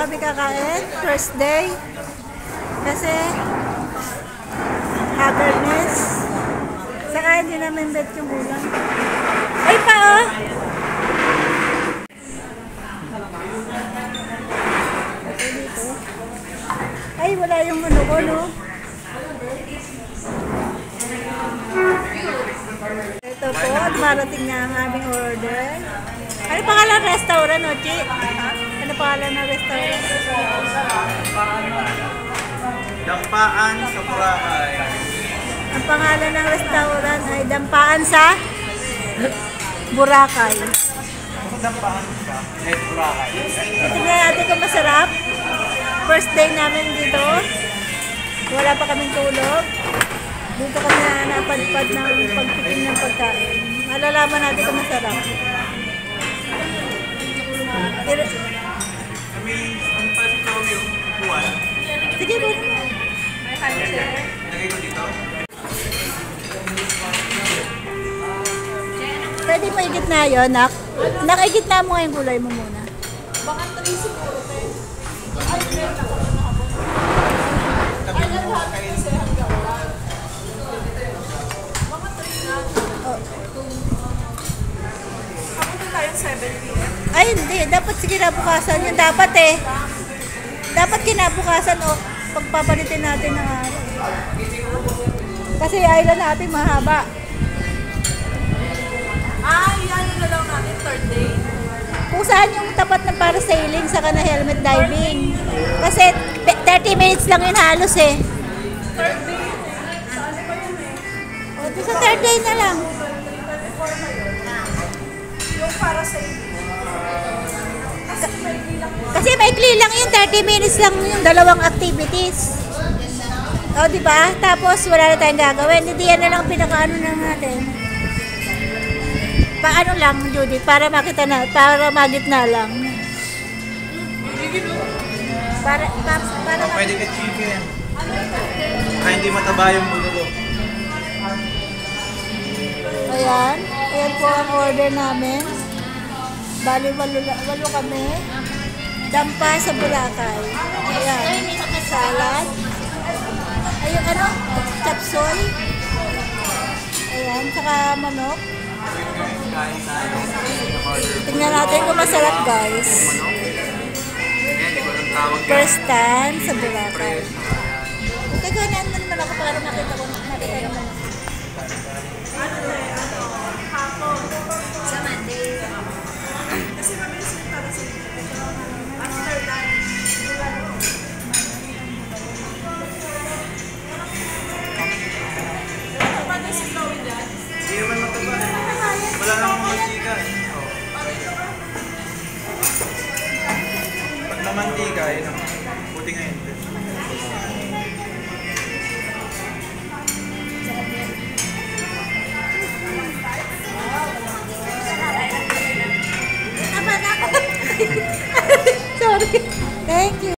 kami kakain. First day. Kasi haggardness. Saka hindi namin bet yung ulam. Ay pa oh! Dito. Ay wala yung ano ko no. Ito po, marating na ang aming order. Ano pangalan ng restaurant, Ochi? Ano pangalan ng restaurant? Dampaan sa Boracay. Ang pangalan ng restaurant ay Dampaan sa Boracay. Kung dampaan sa Boracay. Tingnan natin kung masarap. First day namin dito. Wala pa kaming tulog. Dito kami napadpad ng pagtikim ng pagkain. Malalaman natin kung masarap. Sige, buwan mo. Lagay ko dito. Pwede mo igitna yun, nak? Nakigitna mo nga yung gulay mo muna. Baka 3 siguro. Ay, hindi. Dapat sige kinabukasan yun. Dapat eh. Dapat kinabukasan o pagpapalitin natin ng araw. Kasi island natin mahaba. Yan na lang natin, third day. Kung saan yung tapat ng parasailing saka na helmet diving. Kasi 30 minutes lang yun halos eh. Third day. Saan pa yun eh? O, sa third day na lang. Yung para sa Kasi maikli lang yun, 30 minutes lang yung dalawang activities. O, di ba? Tapos wala na tayong gagawin. Hindi yan na lang pinakaano na natin. Paano lang, Judith, para makita na, para magitna lang. Para Pwede ka chicken. Kaya hindi mataba yung bulalo. Ayan. Ayan po ang order namin. Bali, walo kami. Dampa sa Boracay. Ayan. Salad. Ayun, ano? Chapsoy. Ayan. Saka manok. Tingnan natin kung masarap, guys. First time sa Boracay. Kaganan mo naman ako para makita ko naman. sa Monday. Kasi mabilis yung para sa after that. Kapag si Chloe dyan? Hindi naman mataba. Wala namang mantika eh. Pag namantika, yun ang buti ngayon. Sorry. Thank you.